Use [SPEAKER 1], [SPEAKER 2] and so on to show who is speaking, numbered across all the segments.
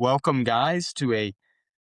[SPEAKER 1] Welcome, guys, to a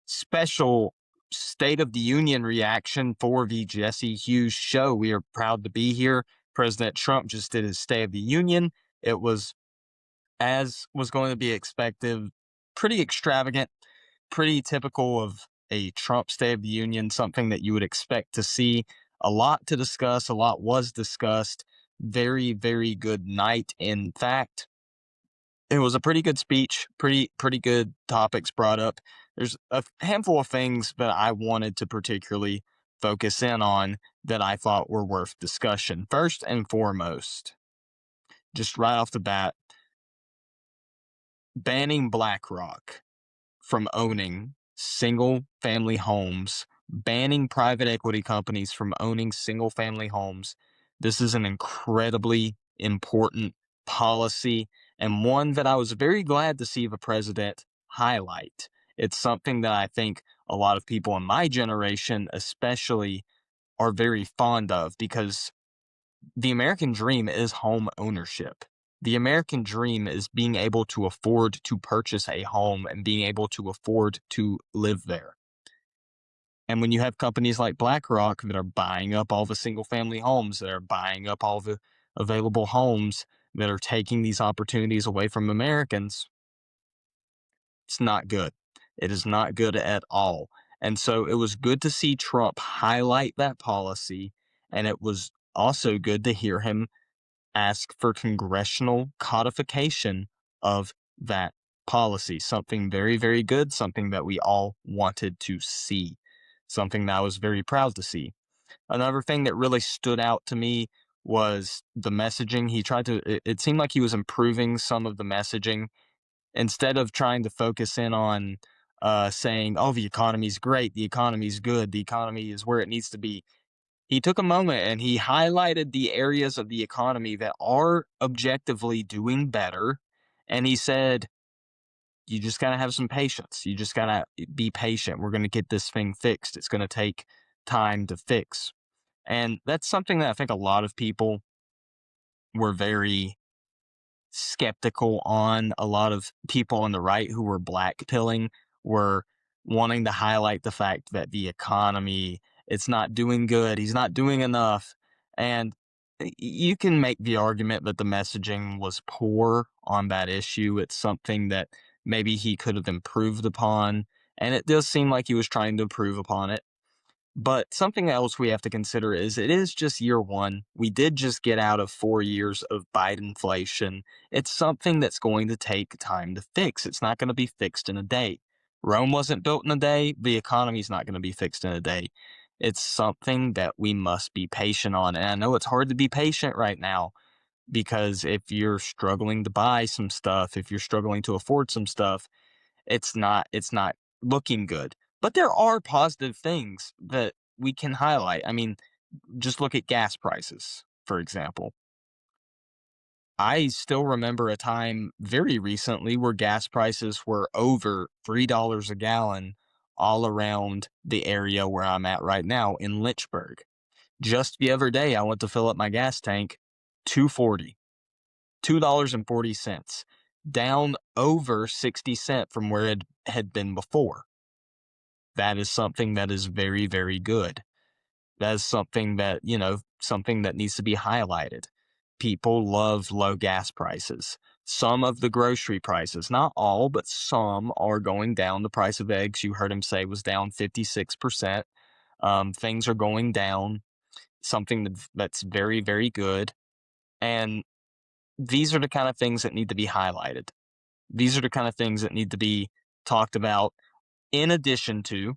[SPEAKER 1] special State of the Union reaction for the Jesse Hughes show. We are proud to be here. President Trump just did his State of the Union. It was, as was going to be expected, pretty extravagant, pretty typical of a Trump State of the Union, something that you would expect to see. A lot to discuss, a lot was discussed. Very, very good night. In fact, it was a pretty good speech, pretty good topics brought up. There's a handful of things that I wanted to particularly focus in on that I thought were worth discussion. First and foremost, just right off the bat, banning BlackRock from owning single family homes, banning private equity companies from owning single family homes. This is an incredibly important policy and one that I was very glad to see the president highlight. It's something that I think a lot of people in my generation, especially, are very fond of because the American dream is home ownership. The American dream is being able to afford to purchase a home and being able to afford to live there. And when you have companies like BlackRock that are buying up all the single family homes, that are buying up all the available homes, that are taking these opportunities away from Americans, it's not good. It is not good at all. And so it was good to see Trump highlight that policy. And it was also good to hear him ask for congressional codification of that policy. Something very, very good, something that we all wanted to see, something that I was very proud to see. Another thing that really stood out to me was the messaging. It seemed like he was improving some of the messaging instead of trying to focus in on saying, oh, the economy's great, the economy's good, the economy is where it needs to be. He took a moment and he highlighted the areas of the economy that are objectively doing better. And he said, you just got to have some patience. You just got to be patient. We're going to get this thing fixed. It's going to take time to fix. And that's something that I think a lot of people were very skeptical on. A lot of people on the right who were black pilling were wanting to highlight the fact that the economy, it's not doing good. He's not doing enough. And you can make the argument that the messaging was poor on that issue. It's something that maybe he could have improved upon. And it does seem like he was trying to improve upon it. But something else we have to consider is it is just year one. We did just get out of 4 years of Bidenflation. It's something that's going to take time to fix. It's not going to be fixed in a day. Rome wasn't built in a day. The economy's not going to be fixed in a day. It's something that we must be patient on. And I know it's hard to be patient right now because if you're struggling to buy some stuff, if you're struggling to afford some stuff, it's not looking good. But there are positive things that we can highlight. I mean, just look at gas prices, for example. I still remember a time very recently where gas prices were over $3 a gallon all around the area where I'm at right now in Lynchburg. Just the other day, I went to fill up my gas tank, 240, $2.40, down over 60 cents from where it had been before. That is something that is very, very good. That is something that, something that needs to be highlighted. People love low gas prices. Some of the grocery prices, not all, but some are going down. The price of eggs, you heard him say, was down 56%. Things are going down, something that's very, very good. And these are the kind of things that need to be highlighted. These are the kind of things that need to be talked about in addition to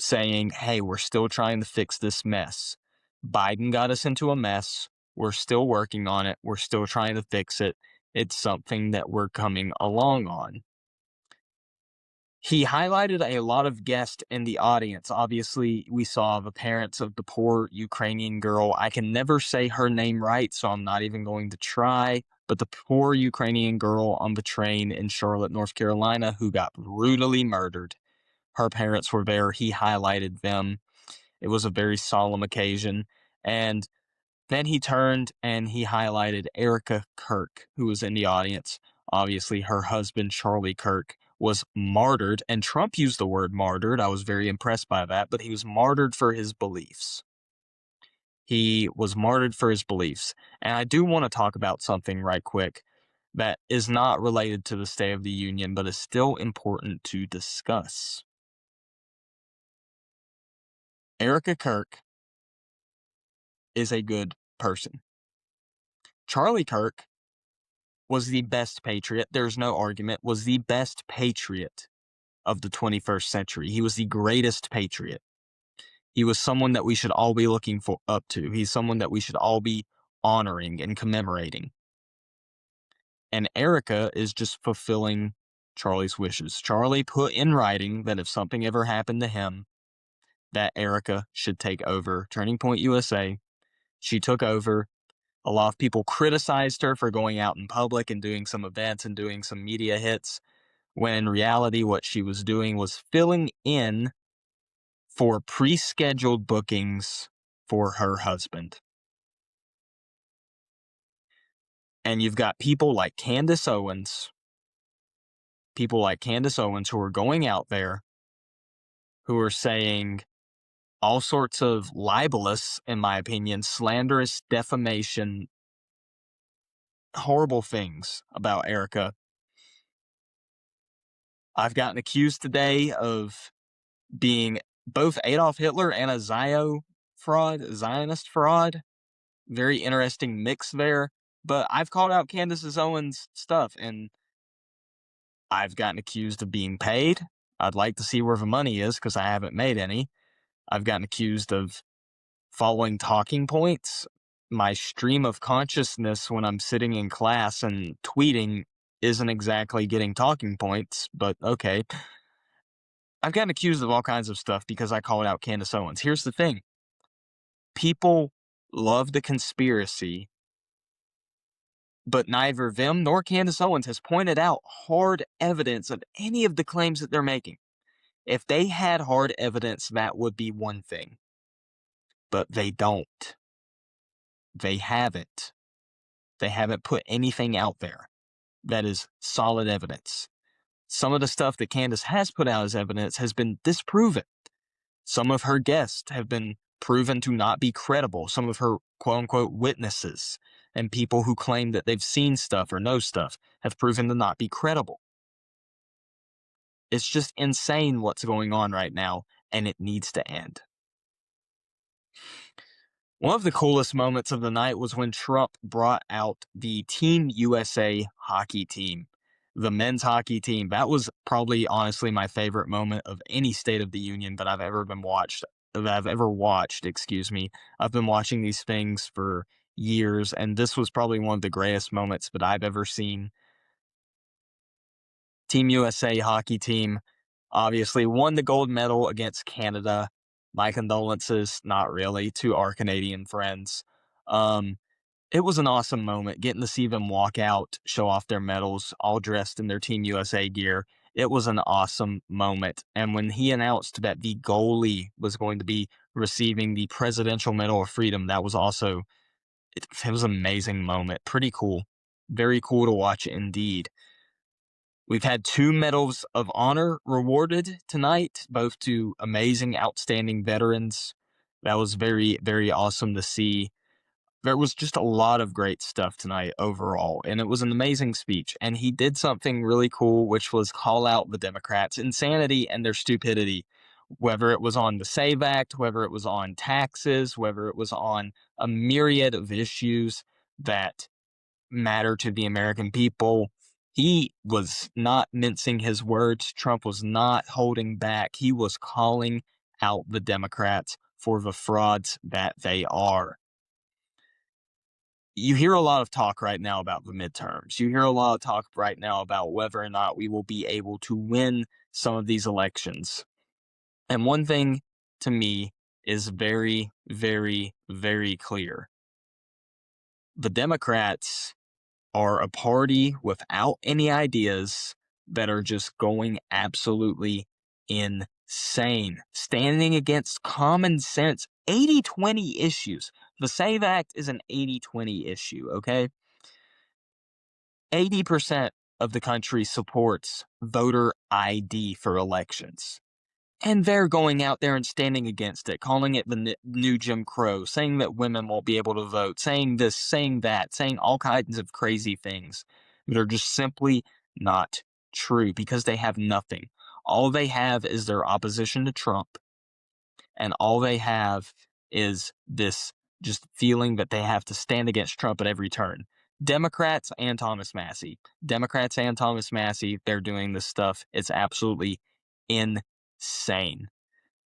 [SPEAKER 1] saying, hey, we're still trying to fix this mess. Biden got us into a mess. We're still working on it. We're still trying to fix it. It's something that we're coming along on. He highlighted a lot of guests in the audience. Obviously, we saw the parents of the poor Ukrainian girl. I can never say her name right, so I'm not even going to try. But the poor Ukrainian girl on the train in Charlotte, North Carolina, who got brutally murdered. Her parents were there. He highlighted them. It was a very solemn occasion. And then he turned and he highlighted Erica Kirk, who was in the audience. Obviously, her husband, Charlie Kirk, was martyred, and Trump used the word martyred. I was very impressed by that, but he was martyred for his beliefs. He was martyred for his beliefs. And I do want to talk about something right quick that is not related to the State of the Union, but is still important to discuss. Erica Kirk is a good person. Charlie Kirk was the best patriot. There's no argument, was the best patriot of the 21st century. He was the greatest patriot. He was someone that we should all be looking up to. He's someone that we should all be honoring and commemorating. And Erica is just fulfilling Charlie's wishes. Charlie put in writing that if something ever happened to him, that Erica should take over Turning Point USA. She took over. A lot of people criticized her for going out in public and doing some events and doing some media hits, when in reality, what she was doing was filling in for pre-scheduled bookings for her husband. And you've got people like Candace Owens who are going out there who are saying all sorts of libelous, in my opinion, slanderous, defamation, horrible things about Erica. I've gotten accused today of being both Adolf Hitler and a Zionist fraud. Very interesting mix there. But I've called out Candace Owens' stuff, and I've gotten accused of being paid. I'd like to see where the money is because I haven't made any. I've gotten accused of following talking points. My stream of consciousness when I'm sitting in class and tweeting isn't exactly getting talking points, but okay. I've gotten accused of all kinds of stuff because I called out Candace Owens. Here's the thing. People love the conspiracy, but neither them nor Candace Owens has pointed out hard evidence of any of the claims that they're making. If they had hard evidence, that would be one thing. But they don't. They haven't. They haven't put anything out there that is solid evidence. Some of the stuff that Candace has put out as evidence has been disproven. Some of her guests have been proven to not be credible. Some of her quote-unquote witnesses and people who claim that they've seen stuff or know stuff have proven to not be credible. It's just insane what's going on right now, and it needs to end. One of the coolest moments of the night was when Trump brought out the Team USA hockey team, the men's hockey team. That was probably, honestly, my favorite moment of any State of the Union that I've ever watched. I've been watching these things for years, and this was probably one of the greatest moments that I've ever seen. Team USA hockey team obviously won the gold medal against Canada. My condolences, not really, to our Canadian friends. It was an awesome moment getting to see them walk out, show off their medals, all dressed in their Team USA gear. It was an awesome moment. And when he announced that the goalie was going to be receiving the Presidential Medal of Freedom, that was also, it was an amazing moment. Pretty cool. Very cool to watch indeed. We've had 2 medals of honor rewarded tonight, both to amazing, outstanding veterans. That was very, very awesome to see. There was just a lot of great stuff tonight overall, and it was an amazing speech. And he did something really cool, which was call out the Democrats' insanity and their stupidity, whether it was on the SAVE Act, whether it was on taxes, whether it was on a myriad of issues that matter to the American people. He was not mincing his words. Trump was not holding back. He was calling out the Democrats for the frauds that they are. You hear a lot of talk right now about the midterms. You hear a lot of talk right now about whether or not we will be able to win some of these elections. And one thing to me is very, very, very clear. The Democrats are a party without any ideas that are just going absolutely insane, standing against common sense 80-20 issues. The SAVE Act is an 80-20 issue, okay? 80% of the country supports voter ID for elections. And they're going out there and standing against it, calling it the new Jim Crow, saying that women won't be able to vote, saying this, saying that, saying all kinds of crazy things that are just simply not true because they have nothing. All they have is their opposition to Trump, and all they have is this just feeling that they have to stand against Trump at every turn. Democrats and Thomas Massey. Democrats and Thomas Massey, they're doing this stuff. It's absolutely insane.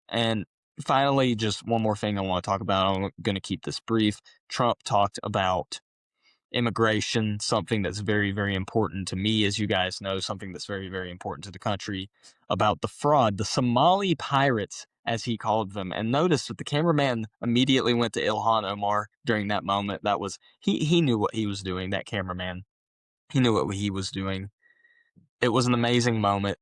[SPEAKER 1] And finally, just one more thing I want to talk about. I'm going to keep this brief. Trump talked about immigration, something that's very, very important to me, as you guys know, something that's very, very important to the country, about the fraud, the Somali pirates, as he called them. And notice that the cameraman immediately went to Ilhan Omar during that moment. That was, he knew what he was doing, that cameraman. He knew what he was doing. It was an amazing moment.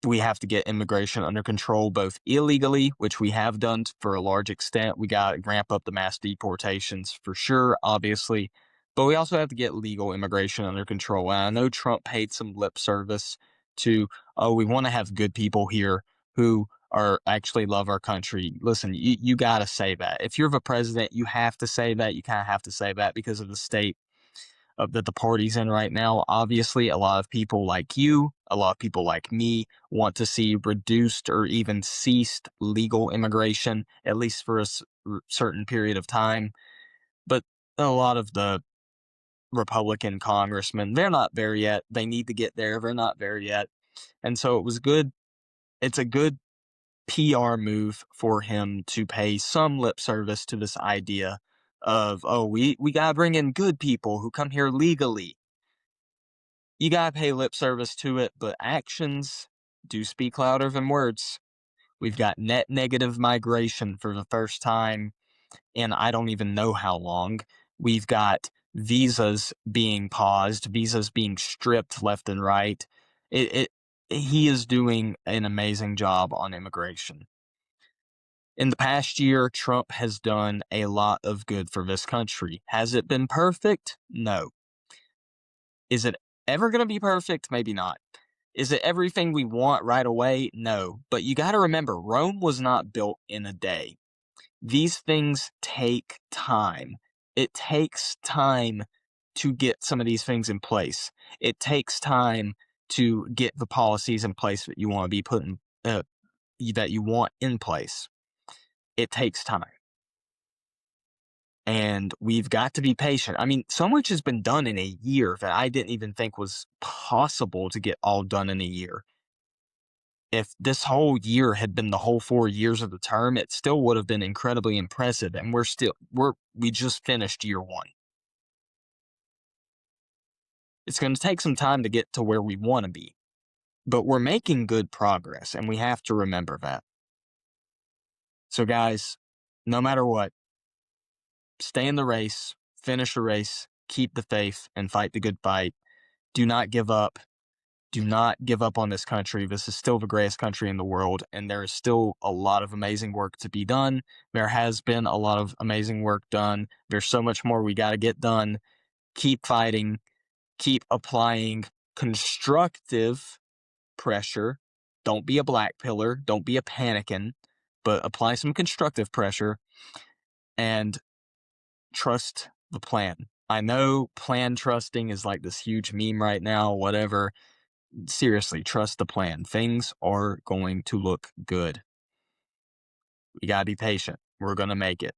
[SPEAKER 1] We have to get immigration under control, both illegally, which we have done for a large extent. We got to ramp up the mass deportations for sure, obviously. But we also have to get legal immigration under control. And I know Trump paid some lip service to, oh, we want to have good people here who are actually love our country. Listen, you got to say that. If you're the president, you have to say that. You kind of have to say that because of the state that the party's in right now. Obviously, a lot of people like you, a lot of people like me, want to see reduced or even ceased legal immigration, at least for a certain period of time. But a lot of the Republican congressmen, they're not there yet. They need to get there. They're not there yet. And so it was good. It's a good PR move for him to pay some lip service to this idea of, oh, we got to bring in good people who come here legally. You gotta pay lip service to it, but actions do speak louder than words. We've got net negative migration for the first time in I don't even know how long. We've got visas being paused, visas being stripped left and right. It he is doing an amazing job on immigration. In the past year, Trump has done a lot of good for this country. Has it been perfect? No. Is it ever going to be perfect? Maybe not. Is it everything we want right away? No. But you got to remember, Rome was not built in a day. These things take time. It takes time to get some of these things in place. It takes time to get the policies in place that you want to be that you want in place. It takes time. And we've got to be patient. I mean, so much has been done in a year that I didn't even think was possible to get all done in a year. If this whole year had been the whole 4 years of the term, it still would have been incredibly impressive. And we just finished year one. It's going to take some time to get to where we want to be, but we're making good progress, and we have to remember that. So guys, no matter what, stay in the race, finish the race, keep the faith, and fight the good fight. Do not give up. Do not give up on this country. This is still the greatest country in the world, and there is still a lot of amazing work to be done. There has been a lot of amazing work done. There's so much more we got to get done. Keep fighting. Keep applying constructive pressure. Don't be a black pillar. Don't be a panicking, but apply some constructive pressure and trust the plan. I know plan trusting is like this huge meme right now, whatever. Seriously, trust the plan. Things are going to look good. We gotta be patient. We're gonna make it.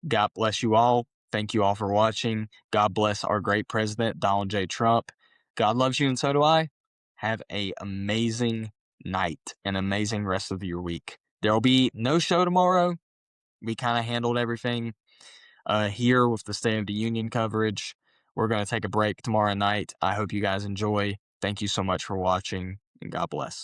[SPEAKER 1] God bless you all. Thank you all for watching. God bless our great president, Donald J. Trump. God loves you, and so do I. Have an amazing night, an amazing rest of your week. There will be no show tomorrow. We kind of handled everything here with the State of the Union coverage. We're going to take a break tomorrow night. I hope you guys enjoy. Thank you so much for watching, and God bless.